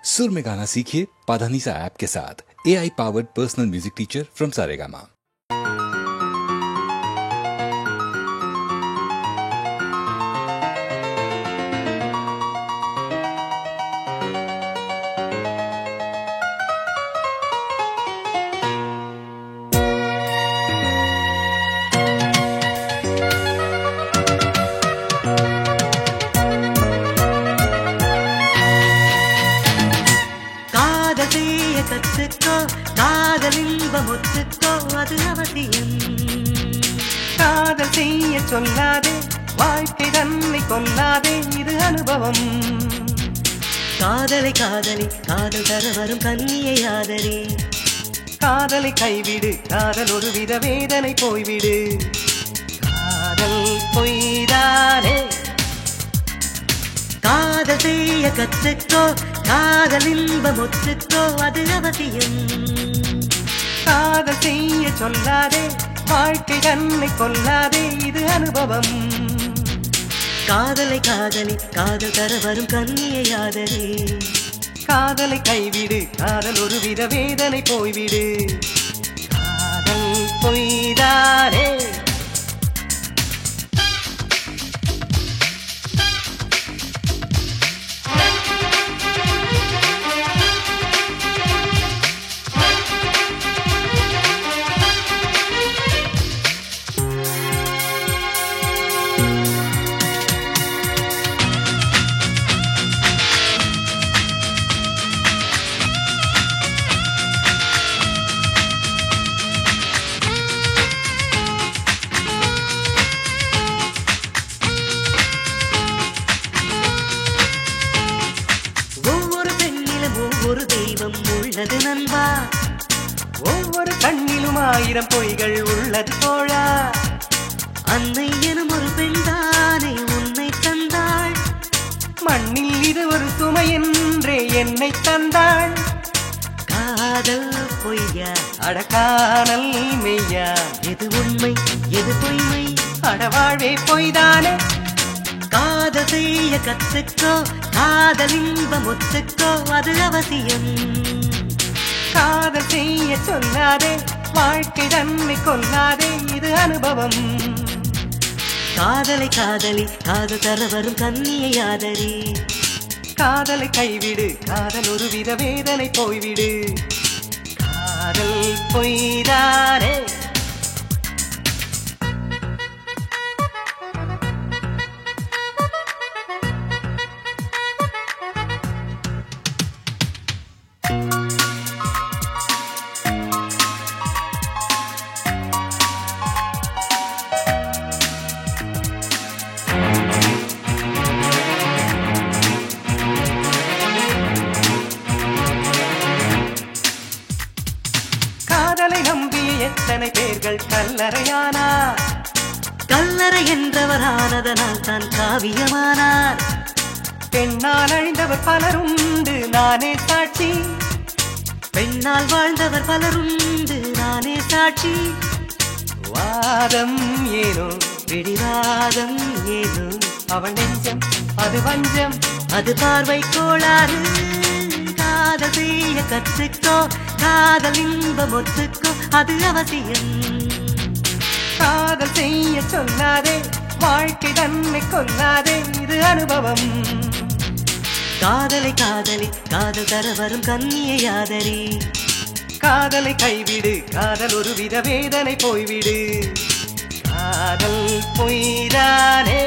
सुर में गाना सीखिए पाधानीसा ऐप के साथ। AI powered personal music teacher from Saregama. கத்துக்கோ காதல் இன்பம் ஒத்துக்கோ அது அவசியம். காதல் செய்ய சொல்லாதே வாழ்க்கை தன்னை கொல்லாதே இது அனுபவம். காதலை காதலி காதல் தர வரும் கன்னியை ஆதரி. காதலை கைவிடு காதல் ஒரு வித வேதனை போய்விடு. காதல் பொய்தானே. காதல் செய்ய கத்துக்கோ காதல் இன்பம் ஒத்துக்கோ அது அவசியம். காதல் செய்ய சொல்லாதே வாழ்க்கை தன்னை கொல்லாதே இது அனுபவம். காதலை காதலி காதல் தர வரும் கன்னியை ஆதரி. காதலை கைவிடு காதல் ஒரு வித வேதனை போய்விடு. காதல் பொய்தானே. ஒவ்வொரு தெய்வம் உள்ளது நண்பா. ஒவ்வொரு கண்ணிலும் ஆயிரம் பொய்கள் உள்ளது தோழா. அன்னை எனும் ஒரு பெண்தானே உன்னை தந்தாள். மண்ணில் இது ஒரு சுமை என்றே என்னை தந்தாள். காதல் பொய்யா அடக்கானல் மெய்யா. எது உண்மை எது பொய்மை அடவாழ்வே பொய்தானே. காதல் செய்ய கத்துக்கோ காதல் இன்பம் ஒத்துக்கோ அது அவசியம். காதல் செய்ய சொல்லாதே வாழ்க்கை தன்னை கொல்லாதே இது அனுபவம். காதலை காதலி காதல் தர வரும் கன்னியை ஆதரி. காதலை கைவிடு காதல் ஒரு வித வேதனை போய்விடு. காதல் பொய்தானே. காதலை நம்பிய எத்தனை பேர்கள் கல்லறையானார். கல்லறை என்றவரானதனால் தான் காவியமானார். பெண்ணால் அழிந்தவர் பலருண்டு நானே சாட்சி. பெண்ணால் வாழ்ந்தவர் பலருண்டு நானே சாட்சி. வாதம் ஏனோ பிடிவாதம் ஏனோ அவள் நெஞ்சம் அது வஞ்சம் அது பார்வை கோளாறு. காதல் செய்ய கற்றுக்கோ காதல் இன்பம் ஒத்துக்கோ அது அவசியம். காதல் செய்ய சொல்லாதே வாழ்க்கை தன்னை கொல்லாதே இது அனுபவம். காதலை காதலி காதல் தர வரும் கன்னியை ஆதரி. காதலை கைவிடு காதல் ஒரு வித வேதனை போய்விடு. காதல் பொய்தானே.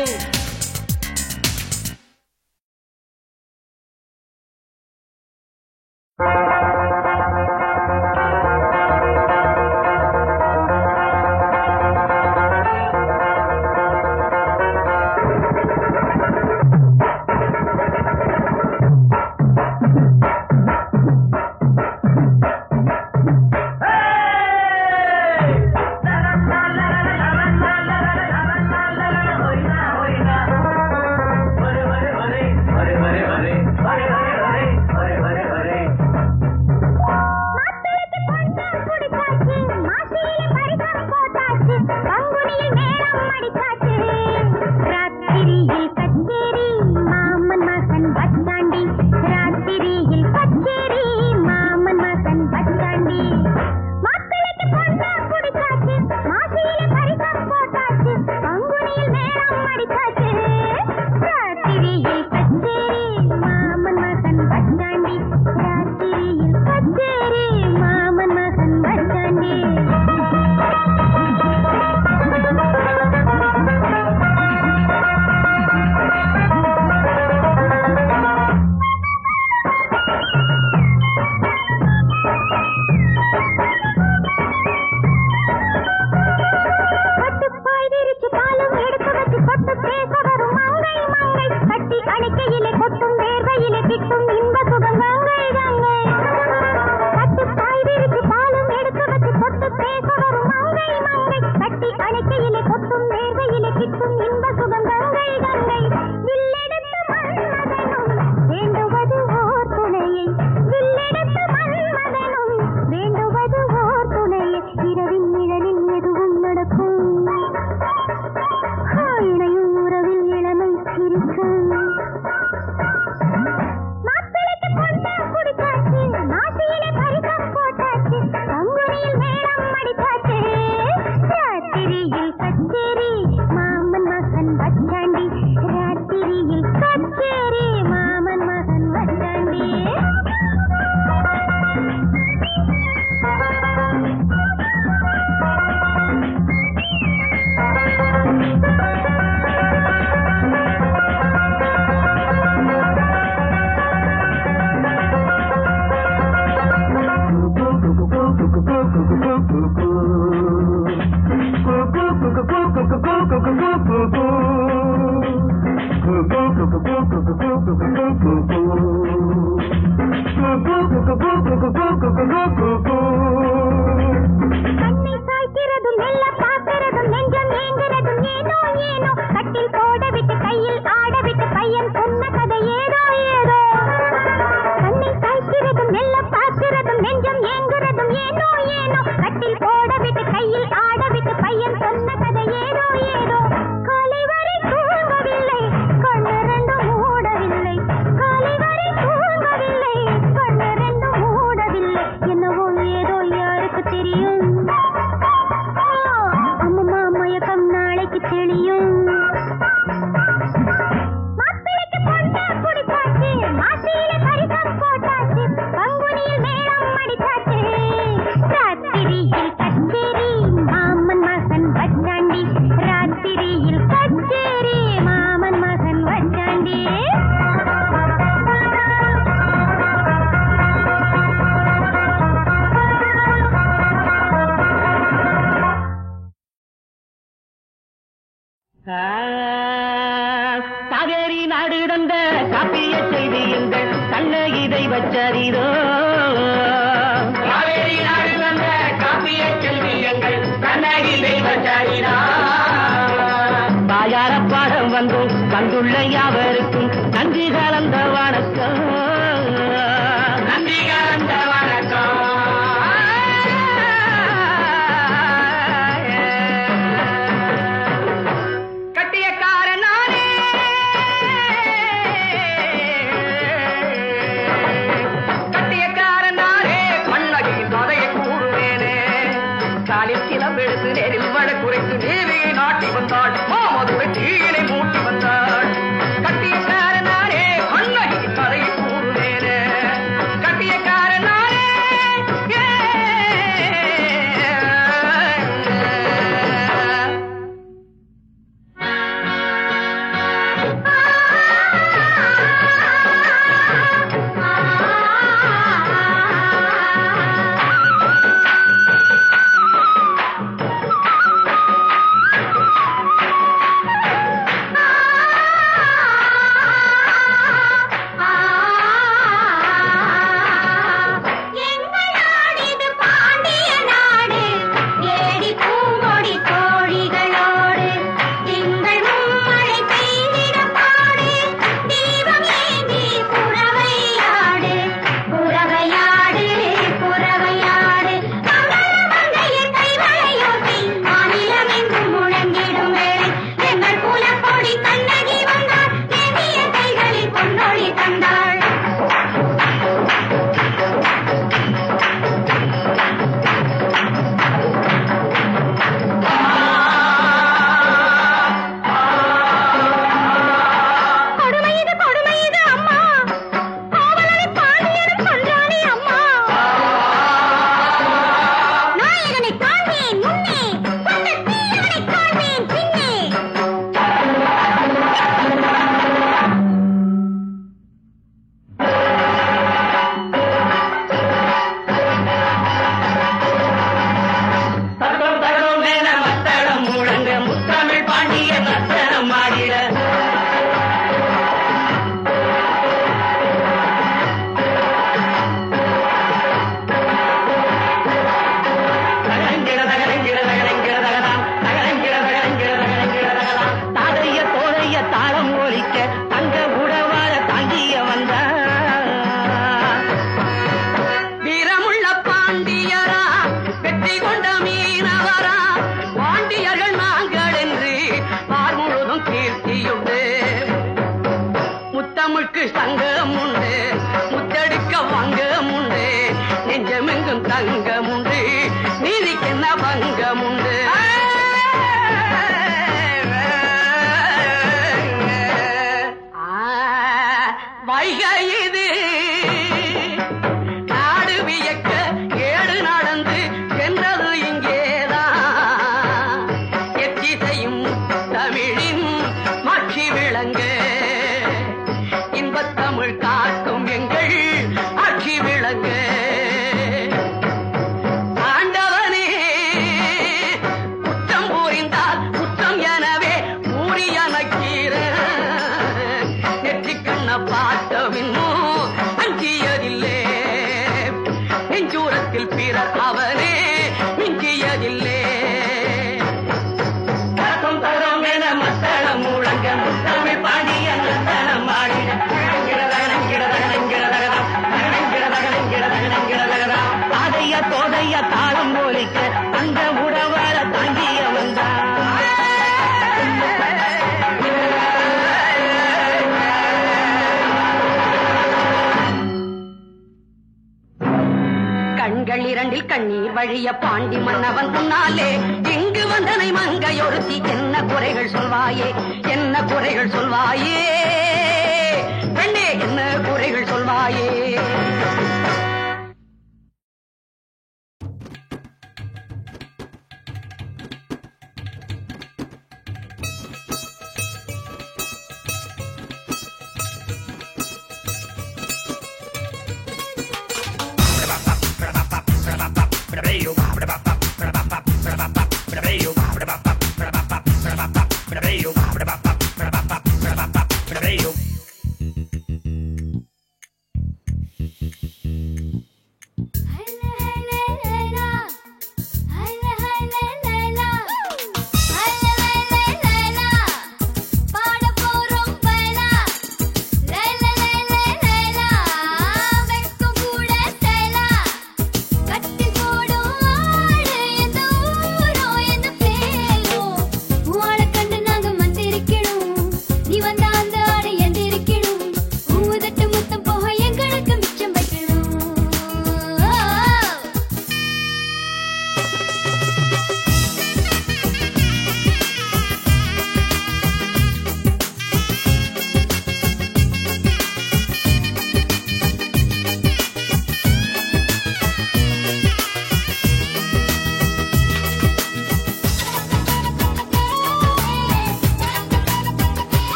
காவேரி நாடு தந்த காப்பிய செய்தி எங்கள் கண்ணகிதை வச்சரிதோ. காவேரி நாடு தந்த காப்பிய செய்தி எங்கள் கண்ணகிதை வச்சரிதோ. தாயார பாடம் வந்துள்ள யாவருக்கும் நன்றி கலந்த வணக்கம், நன்றி கலந்த வணக்கம். தாளம் போலிக்க அந்த உறவால தாங்கிய வந்தான். கண்கள் இரண்டில் கண்ணீர் வழிய பாண்டி மன்னவன் முன்னாலே இங்கு வந்தனை மங்கையொருத்தி என்ன குறைகள் சொல்வாயே, என்ன குறைகள் சொல்வாயே பெண்ணே, என்ன குறைகள் சொல்வாயே.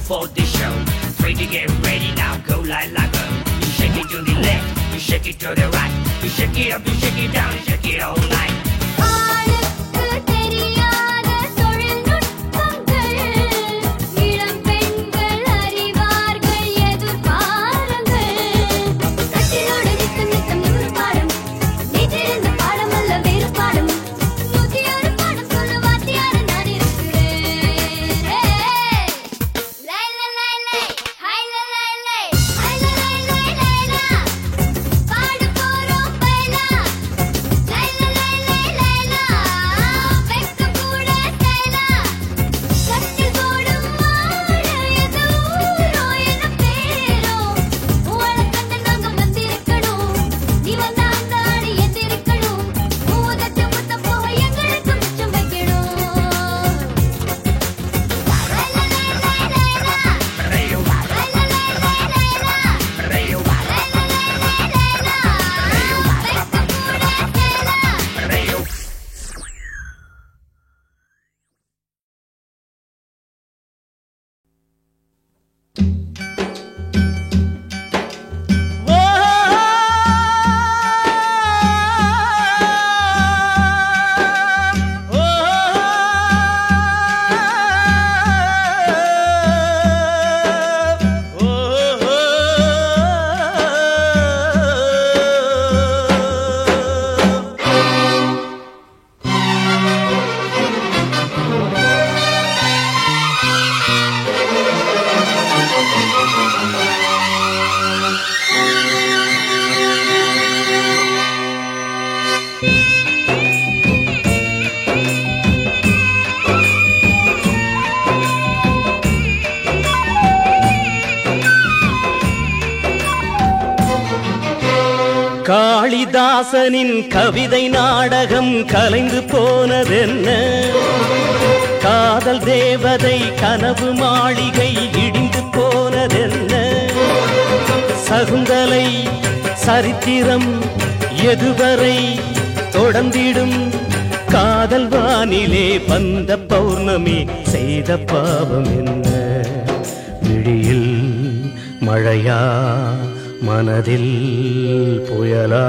For the show, free to get ready now, go like go. You shake it to the left, you shake it to the right, you shake it up, you shake it down, you shake it all night. La la la la காளிதாசனின் கவிதை நாடகம் கலைந்து போனதென்ன? காதல் தேவதை கனவு மாளிகை இடிந்து போனதென்ன? சகுந்தலை சரித்திரம் எதுவரை தொடர்ந்திடும்? காதல் வானிலே வந்த பௌர்ணமி செய்த பாவம் என்ன? விழியில் மழையா மனதில் புயலா?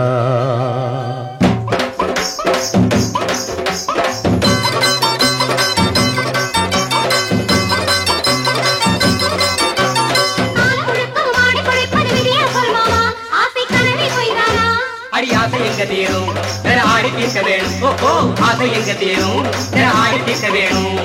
அடி ஆசை எங்க தேரும் ஆடி தீர்க்க வேணும். ஓ ஆசை எங்க தேரும் ஆடி தீர்க்க வேணும்.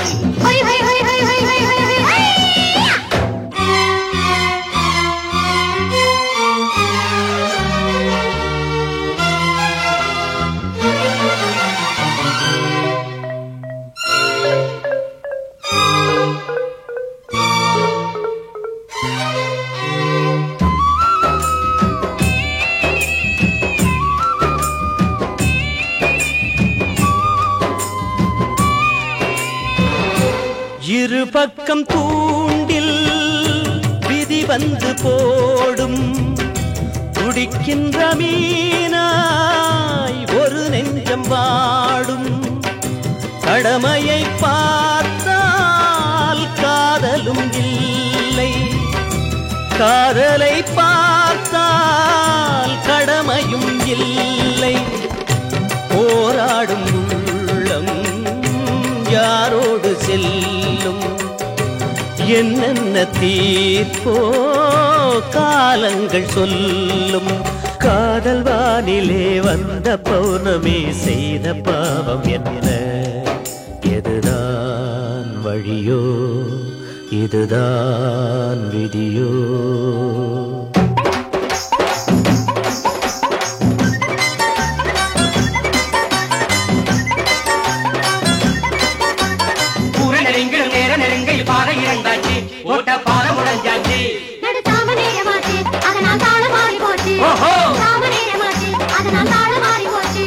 இரு பக்கம் தூண்டில் விதி வந்து போடும். துடிக்கின்ற மீனாய் ஒரு நெஞ்சம் வாடும். கடமையை பார்த்தால் காதலும் இல்லை, காதலை பார்த்தால் கடமையும் இல்லை. போராடும் உள்ளம் யாரோடு செல்லும்? என்னென்ன தீர்ப்போ காலங்கள் சொல்லும். காதல் வானிலே வந்த பௌர்ணமி செய்த பாவம் என்ன? எதுதான் வழியோ இதுதான் விதியோ? பாறை இறந்தாச்சு, ஓட்ட பாறை முடஞ்சாச்சு. நடு தாம நேரமாச்சு, அதனால் தாள மாறி போச்சு. தாம நேரமாச்சு, அதனால் தாள மாறி போச்சு.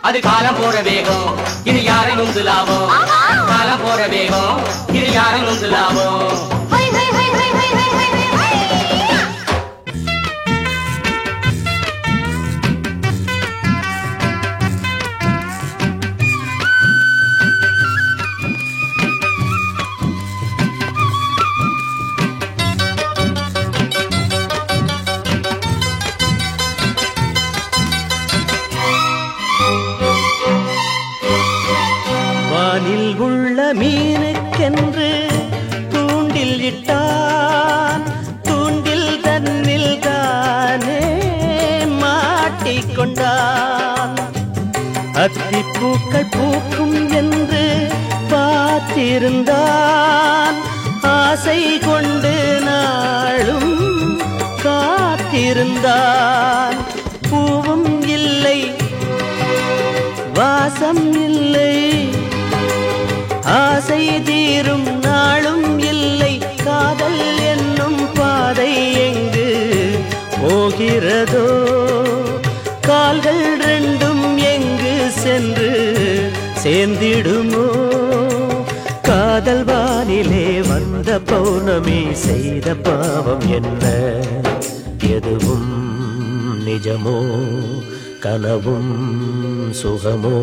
அது காலம் போற வேகம், இது யாரை நொந்து லாபம்? காலம் போற வேகம், இது யாரை நொந்து லாபம்? மீனுக்கென்று தூண்டில் இட்டான். தூண்டில் தன்னில் தானே மாட்டிக்கொண்டான். அத்திப்பூக்கள் பூக்கும் என்று பார்த்திருந்தான். ஆசை கொண்டு நாளும் இருந்தால் பூவும் இல்லை வாசம் இல்லை ஆசை தீரும் நாளும் இல்லை காதல் என்னும் பாதை எங்கு போகிறதோ கால்கள் ரெண்டும் எங்கு சென்று சேர்ந்திடுமோ காதல் வானிலே வந்த பௌர்ணமி செய்த பாவம் என்ன எதுவும் நிஜமோ கனவும் சுகமோ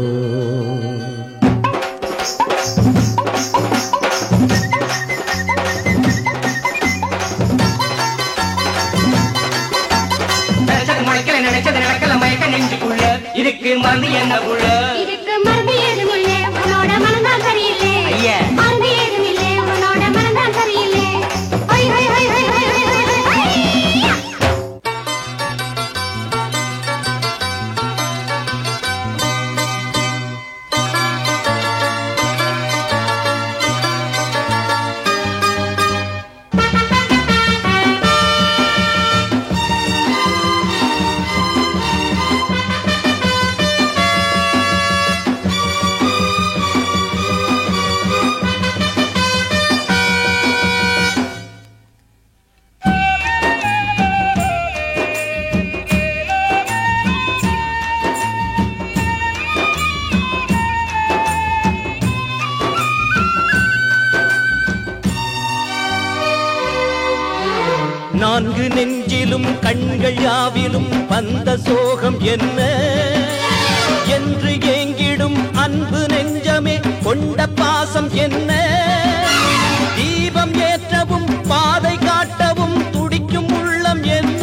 நினைச்சது நடக்கல மயக்க நெஞ்சுக்குள்ள இதுக்கு மருந்து என்ன புள்ள இதுக்கு மருந்து ஏதும் இல்லை உன்னோட மனம்தான் சரியில்லை மருந்து ஏதும் இல்லை உன்னோட மனம்தான் சரியில்லை high high high high high high நான்கு நெஞ்சிலும் கண்கள் யாவிலும் வந்த சோகம் என்ன என்று ஏங்கிடும் அன்பு நெஞ்சமே கொண்ட பாசம் என்ன தீபம் ஏற்றவும் பாதை காட்டவும் துடிக்கும் உள்ளம் என்ன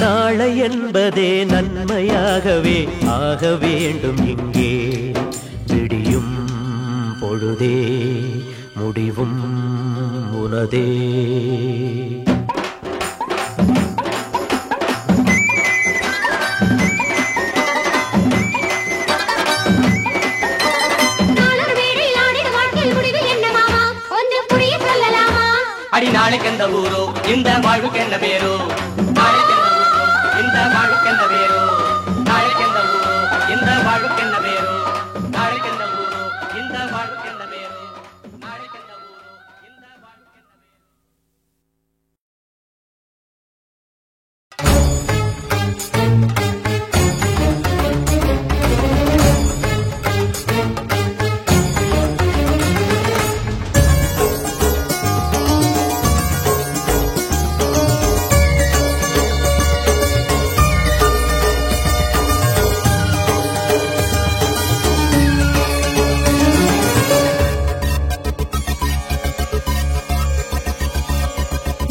நாளை என்பதே நன்மையாகவே ஆக வேண்டும் இங்கே விடியும் பொழுதே முடிவும் உனதே அடி நாளைக்கு எந்த ஊரோ இந்த வாழ்வுக்கு என்ன பேரோ நாளைக்கு எந்த ஊரோ இந்த வாழ்வுக்கு என்ன பேரோ நாளைக்கு எந்த ஊரோ இந்த வாழ்வுக்கு என்ன பேரோ நாளைக்கு எந்த ஊரோ இந்த வாழ்வுக்கு என்ன பேரோ நாளைக்கு எந்த ஊரோ இந்த வாழ்வுக்கு என்ன பேரோ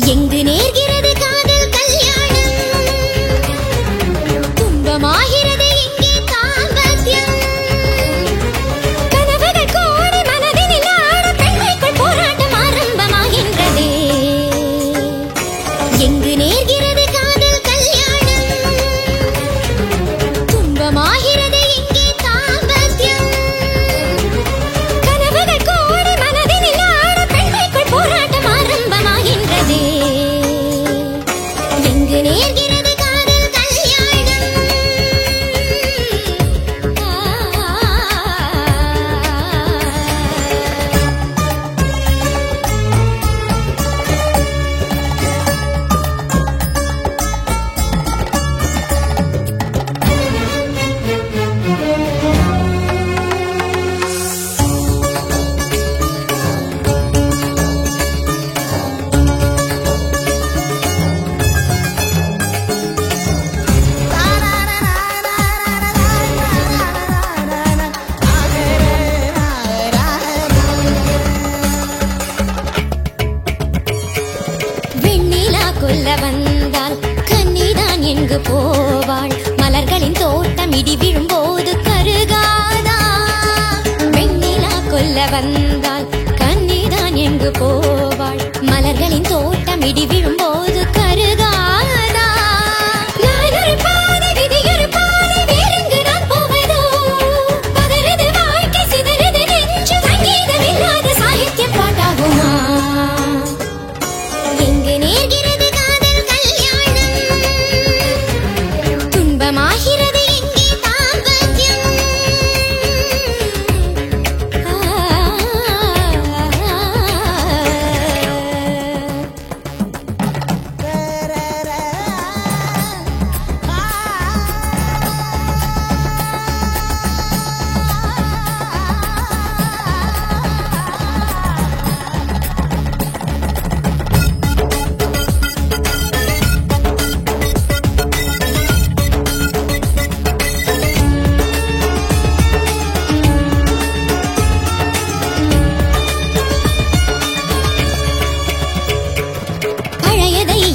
எங்கு நேர்கிறது காதல் கல்யாணம் துன்பமாகிறது இங்கே தாம்பத்தியம் கனவுகள் கோடி மனதினில் ஆட பெண்மைக்குள் போராட்டம் ஆரம்பமாகின்றதே எங்கு நேர்கிறது காதல் கல்யாணம் துன்பமாகிறது இங்கே தாம்பத்தியம் கனவுகள் கோடி மனதினில் ஆட பெண்மைக்குள் போராட்டம் ஆரம்பமாகின்றதே எங்கு நேர்கிறது காதல் கல்யாணம் வெண்ணிலா கொல்ல வந்தால் கன்னிதான் எங்கு போவாள் மலர்களின் தோட்டம் இடி விழும்போது கருகாதா வெண்ணிலா கொல்ல வந்தால் கன்னிதான் எங்கு போவாள் மலர்களின் தோட்டம் இடி விழும்போது கருகாதா நான் ஒரு பாதை விதி ஒரு பாதை வேறெங்கு நான் போவதோ பதறுது வாழ்க்கை சிதறுது நெஞ்சு சங்கீதம் இல்லாத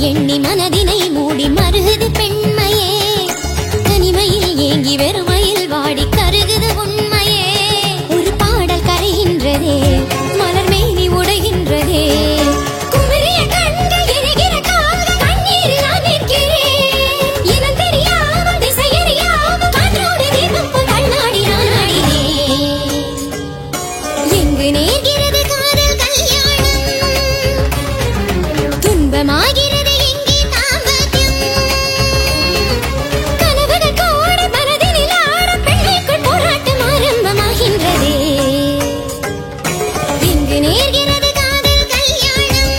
எண்ணி மனதினை மூடி மருகுது பெண்மையே, தனிமையில் ஏங்கி வெறுமையில் வாடி கருகுது உண்மையே. ஒரு பாடல் கரைகின்றதே, மலர் மேனி உடைகின்றதே, குமரிய கண்கள் எரிகிற கால்கள் கண்ணீரில் நான் நிற்கிறேன். இனம் தெரியாமல் திசையறியாமல் காற்றோடு தீபம் போல் கண்ணாடி நான் ஆடினேன். எங்கு நேர்கிறது காதல் கல்யாணம், துன்பமாகிறது எங்கே தாம்பத்தியம். கனவுகள் கூட மனதினில் ஆட பெண்மைக்குள் போராட்டம் ஆரம்பமாகின்றதே. எங்கு நேர்கிறது காதல் கல்யாணம்.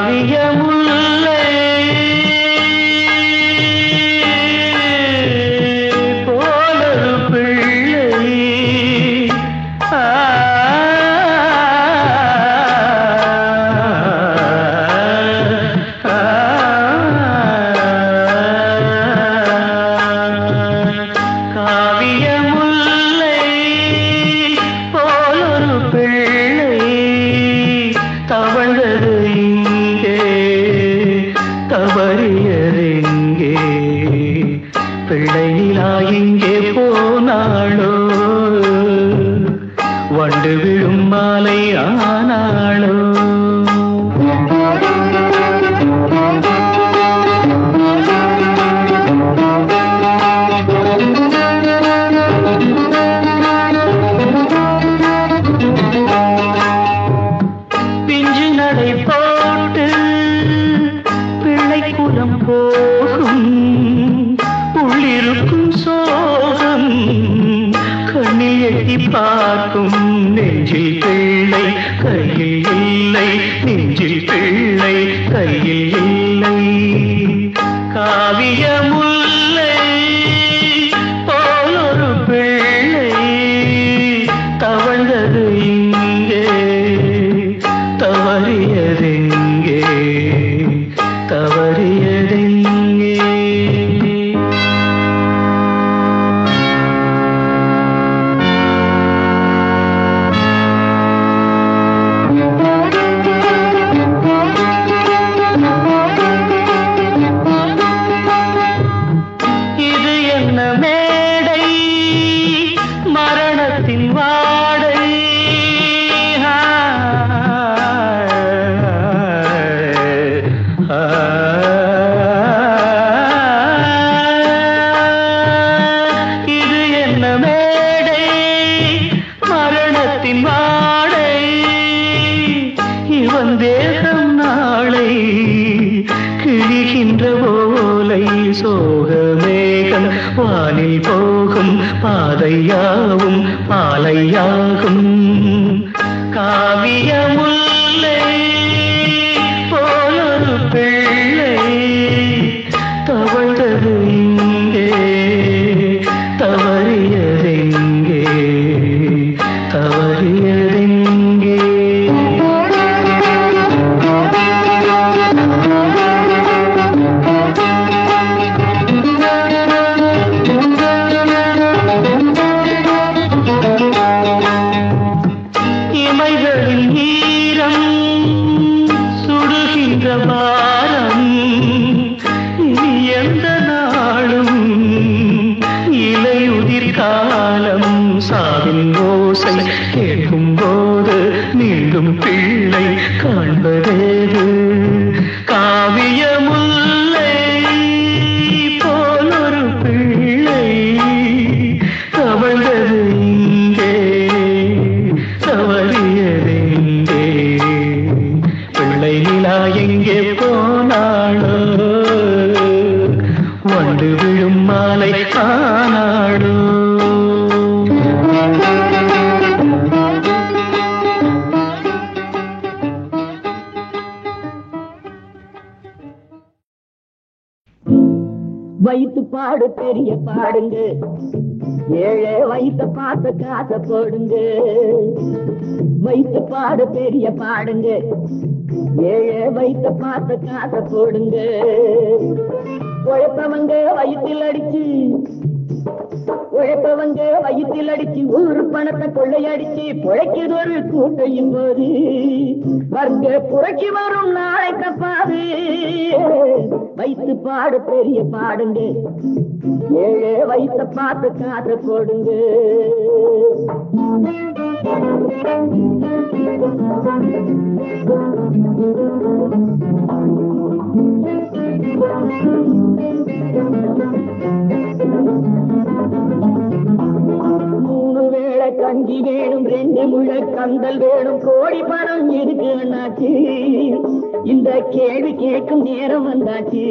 காவியமுல்லை போலொரு பிள்ளை காவியமுல்லை போலொரு பிள்ளை தவழ்ந்தது இங்கே தவறியதெங்கே பிள்ளை நிலா எங்கே போனாளோ வண்டு விழும் மாலை ஆனாளோ பிஞ்சு நடை போட்டு பிள்ளை குலம் போகும் உள்ளிருக்கும் சோகம் கண்ணில் எட்டி பார்க்கும் நெஞ்சில் பிள்ளை கையில் இல்லை நெஞ்சில் பிள்ளை கையில் இல்லை காவியமுல்லை போலொரு பிள்ளை தவழ்ந்தது இங்கே தவறியதெங்கே தவறியதெங்கே இது என்ன மேடை மரணத்தின் வாடை இது என்ன மேடை மரணத்தின் வாடை இவன் தேகம் நாளை கிழிகின்ற ஓலை சோகமேகம் வானில் போகும் பாதையாவும் பாலையாகும் காவியமுல்லை போலொரு பிள்ளை தவழ்ந்தது இங்கே தவறியதெங்கே தவறியதெங்கே இமைகளில் ஈரம் சுடுகின்ற பாரம் இனி எந்த நாளும் இலையுதிர் காலம் சாவின் ஓசை கேட்கும் போது மீண்டும் பிள்ளை காண்பதேது காவியமுல்லை போலொரு பிள்ளை தவழ்ந்தது இங்கே தவறியதெங்கே பிள்ளை நிலா எங்கே போனாளோ வண்டு விழும் மாலை ஆனாளோ வைத்து பாடு பெரிய பாடுங்க, ஏழை வைத்த பார்த்த காசை போடுங்க. வைத்து பாடு பெரிய பாடுங்க, ஏழை வைத்த பார்த்த காசை போடுங்க. உழைப்பவங்க வயிற்றில் அடிச்சு, உழைப்பவங்க வயிற்றில் அடிச்சு ஊரு பணத்தை கொள்ளையடிச்சு பிழைக்கிறது ஒரு கூட்டையும் போது வர்க்க புரட்சி வரும் நாளை தப்பாது. வைத்து பாடு பெரிய பாடுங்க, ஏழை வைத்த பார்த்து காசை போடுங்க. மூணு வேளை கஞ்சி வேணும், 2 முழ கந்தல் வேணும், கோடி பணம் எதுக்கு அண்ணாச்சு? இந்த கேள்வி கேட்கும் நேரம் வந்தாச்சு.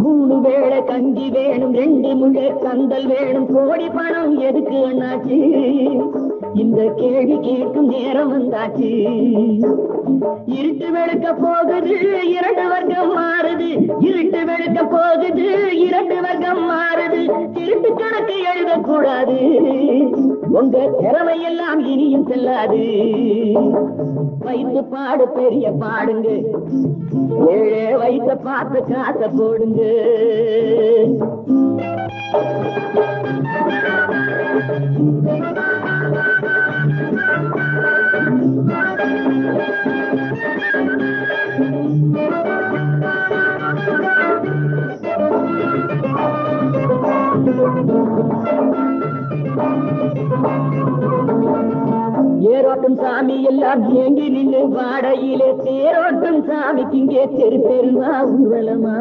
3 வேளை கஞ்சி வேணும், 2 முழ கந்தல் வேணும், கோடி பணம் எதுக்கு அண்ணாச்சு? இந்த கேள்வி கேட்கும் நேரம் வந்தாச்சு. இருட்டு வெளுக்க போகுது 2 வர்க்கம் மாறுது, இருட்டு வெளுக்க போகுது 2 வர்க்கம் மாறுது. திருட்டு கணக்கு எழுதக்கூடாது, உங்க திறமை எல்லாம் இனியும் செல்லாது. வைத்து பாடு பெரிய பாடுங்க, ஏழை வைத்த பார்த்து காசை போடுங்க. ஏரோட்டும் சாமி எல்லாம் ஏங்கி நின்று வாடையிலே தேரோட்டும் சாமிக்கு இங்கே தெரு தெருவா ஊர்வலமா.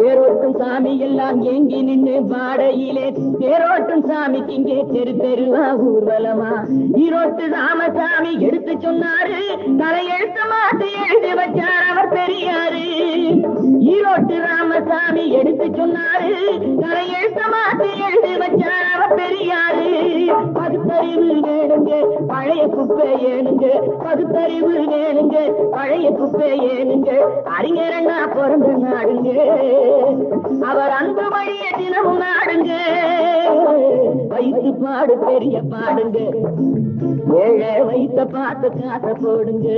ஏரோட்டும் சாமி எல்லாம் ஏங்கி நின்று வாடையிலே தேரோட்டும் சாமிக்கு இங்கே தெரு தெருவா ஊர்வலமா. ஈரோட்டு ராமசாமி எடுத்து சொன்னாரு, தலையெழுத்த மாத்தி எழுதி வச்சார் அவர் பெரியாரு. ஈரோட்டு ராமசாமி எடுத்து சொன்னாரு, தலையெழுத்த மாத்தி எழுதி வச்சார் அவர் பெரியாரு. பகுத்தறிவு வேணுங்க, பழைய குப்பை ஏனுங்க, பகுத்தறிவு வேணுங்க, பழைய குப்பை ஏனுங்க. அறிஞரண்ணா பிறந்த நாடுங்க, அவர் அன்பு வழிய தினமும் நாடுங்க. வைத்து பாடு பெரிய பாடுங்க, ஏழை வைத்த பார்த்து காசை போடுங்க.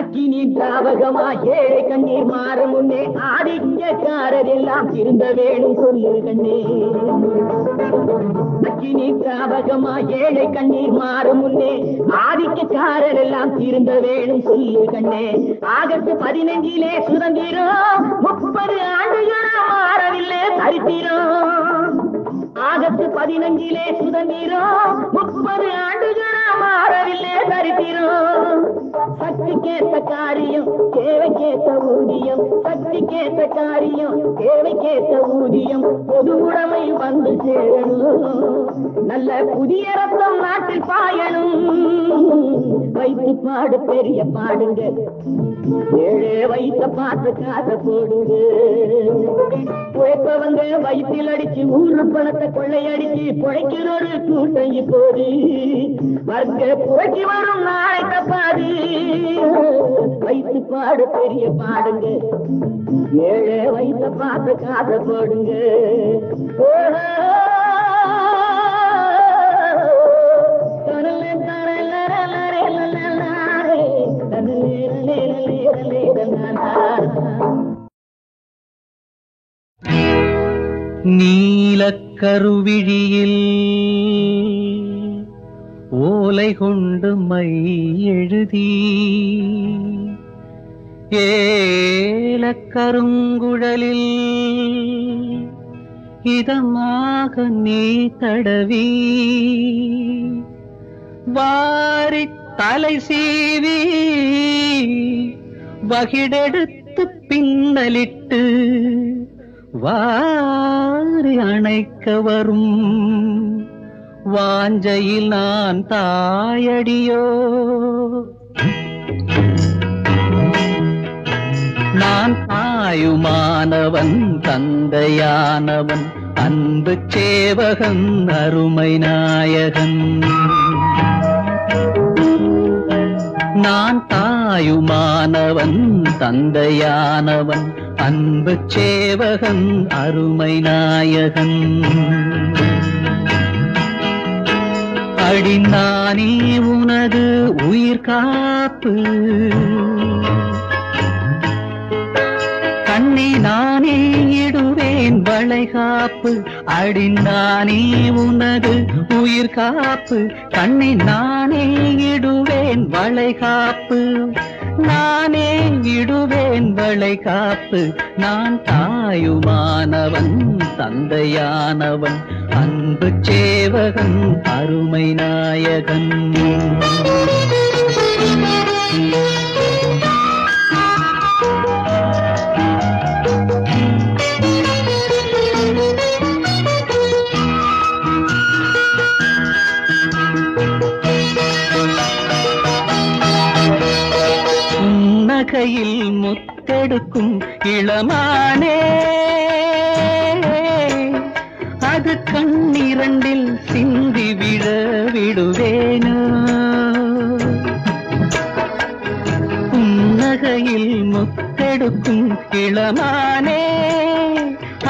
அக்கினி திராவகமா ஏழை கண்ணீர் மாறும் முன்னே ஆதிக்கக்காரர் எல்லாம் திருந்த வேணும் சொல்லு கண்ணே. அக்கினி திராவகமா ஏழை கண்ணீர் மாறும் முன்னே ஆதிக்கக்காரர் எல்லாம் திருந்த வேணும் சொல்லு கண்ணே. ஆகஸ்ட் 15 சுதந்திரம், 30 ஆண்டுகளா மாறவில்லை சரித்திரம். ஆகஸ்ட் 15 சுதந்திரம், 30 ஆண்டுகளா மாறவில்லை சரித்திரம். சக்திக்கேற்ற காரியம் தேவைக்கேற்ற ஊதியம், சக்திக்கேற்ற காரியம் தேவைக்கேற்ற ஊதியம். பொது உடைமை வந்து சேரணும், நல்ல புதிய ரத்தம் நாட்டில் பாயணும். வைத்து பாடு பெரிய பாடுங்க, ஏழை வைத்த பார்த்து காசை போடுங்க. உழைப்பவங்க வயிற்றில் அடிச்சு ஊரு பணத்தை கொள்ளையடிச்சு பிழைக்கிற ஒரு கூட்டம் இப்போது வர்க்க புரட்சி வரும் நாளை தப்பாது. வைத்து பாடு பெரிய பாடுங்க, ஏழை வைத்த பார்த்து காசை போடுங்க. நீலக்கருவிழியில் ஓலை கொண்டு மை எழுதி ஏலக்கருங்குழலில் இதமாக நீ தடவி வாரி தலை சீவி வகிடெடுத்து பின்னலிட்டு வாரி அணைக்க வரும் வாஞ்சையில் நான் தாயடியோ. நான் தாயுமானவன் தந்தையானவன் அன்பு சேவகன் அருமை நாயகன். நான் தாயுமானவன் தந்தையானவன் அன்பு சேவகன் அருமை நாயகன். அடிநானே உனது உயிர் காப்பு, கண்ணே நானே இடுவேன் வளைகாப்பு. அடிநானே உனது உயிர் காப்பு, கண்ணே நானே இடுவேன் வளைகாப்பு. நானே இடுவேன் வளைகாப்பு. நான் தாயுமானவன் தந்தையானவன் அன்பு சேவகன் அருமை நாயகன். கையில் முத்தெடுக்கும் இளமானே, அது கண்ணிரண்டில் சிந்தி விழ விடுவேனோ. புன்னகையில் முத்தெடுக்கும் இளமானே,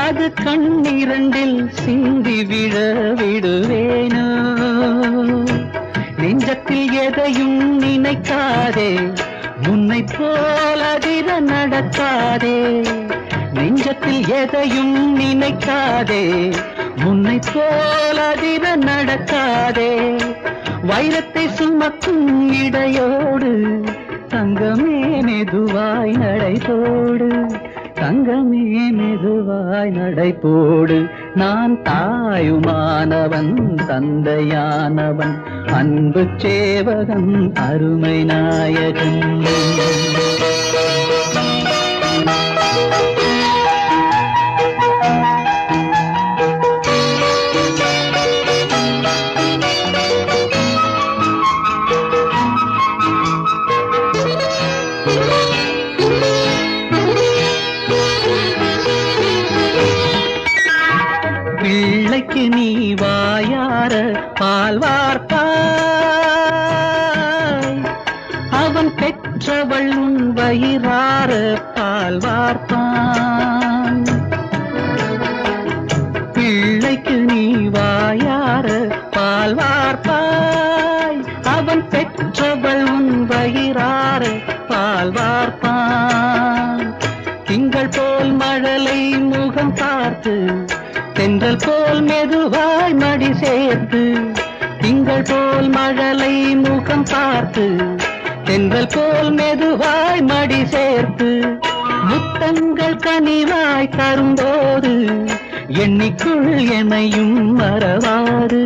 அது கண்ணிரண்டில் சிந்தி விழ விடுவேனோ. நெஞ்சத்தில் எதையும் நினைக்காதே, முன்னை போல் அதிர நடக்காதே. நெஞ்சத்தில் எதையும் நினைக்காதே, முன்னை போல் அதிர நடக்காதே. வைரத்தை சுமக்கும் இடையோடு தங்கமே மெதுவாய் நடைபோடு, தங்கமே மெதுவாய் நடைபோடு. நான் தாயுமானவன் தந்தையானவன் அன்பு சேவகன் அருமை நாயகன். பிள்ளைக்கு நீ வாயார பால் வார்ப்பாய், அவன் பெற்றவள் உன் வயிறார பால் வார்ப்பான். பிள்ளைக்கு நீ வாயார பால் வார்ப்பாய், அவன் பெற்றவள் உன் வயிறார பால் வார்ப்பான். திங்கள் போல் மழலை முகம் பார்த்து, தென்றல் போல் மெதுவாய் மடி சேர்த்து. திங்கள் போல் மழலை முகம் பார்த்து, தென்றல் போல் மெதுவாய் மடி சேர்த்து. முத்தங்கள் கனிவாய் தரும்போது எண்ணிக்குள் என்னையும் மறவாது,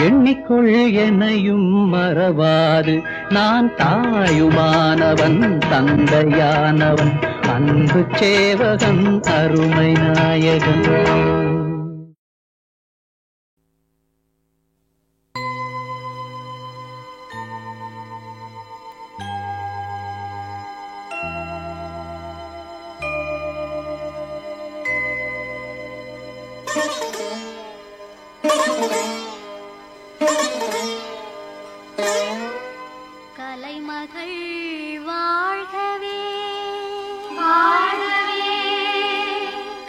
எண்ணிக்குள் என்னையும் மறவாது. நான் தாயுமானவன் தந்தையானவன் அன்பு சேவகன் அருமை நாயகன். கலைமகள் வாழ்கவே வாழ்கவே,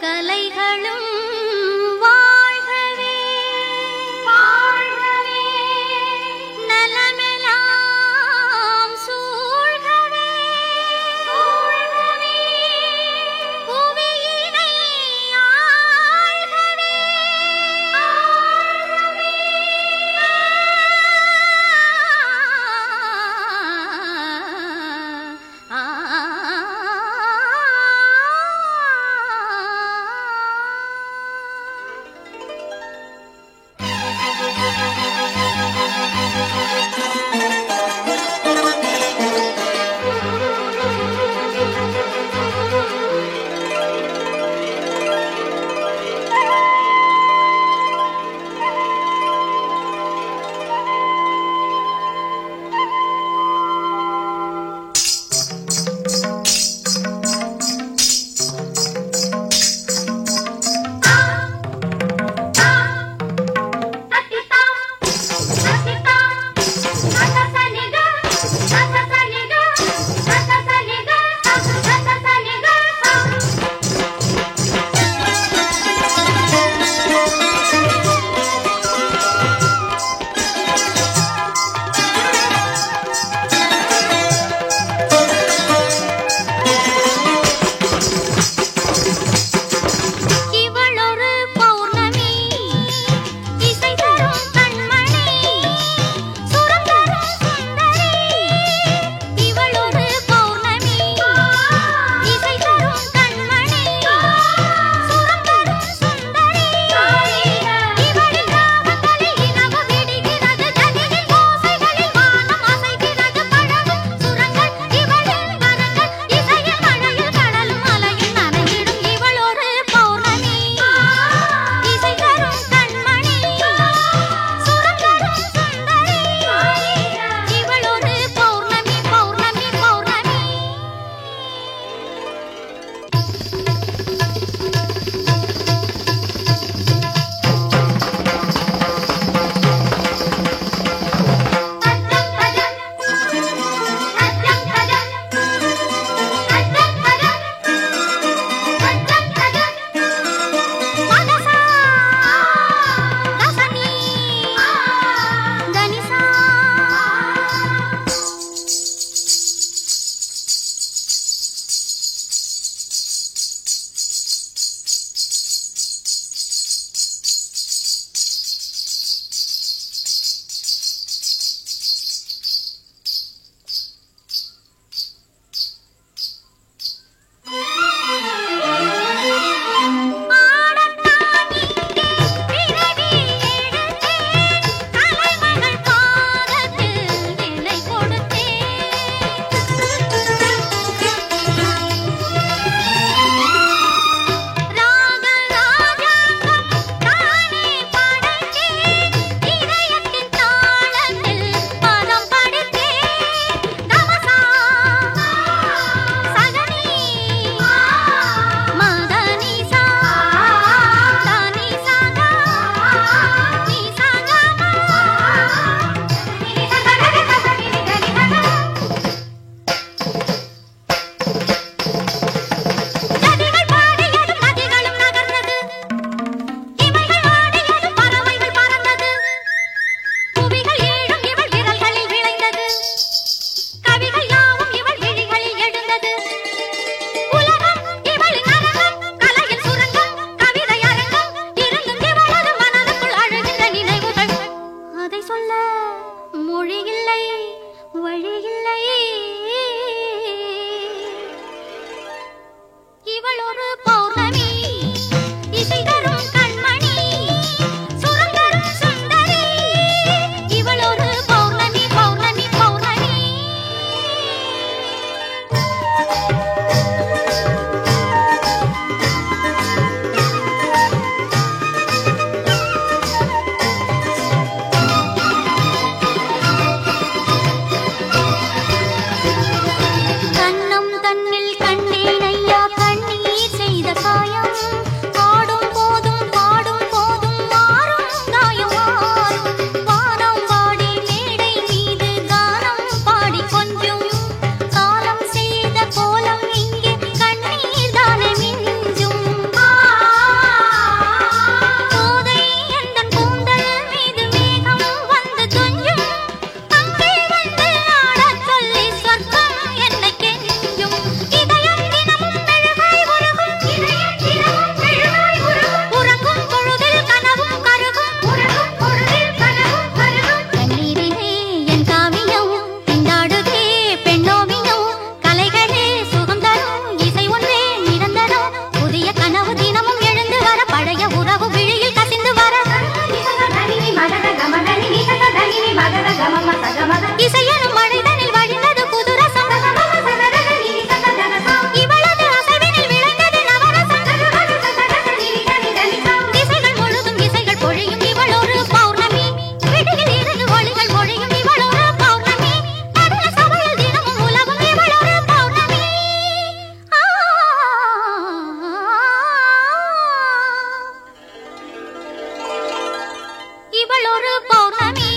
கலைகளும் வாழ்கவே வாழ்கவே, நலமெல்லாம் சூழ்கவே சூழ்கவே, புவியினை ஆள்கவே ஆள்கவே. இவள் ஒரு பௌர்ணமி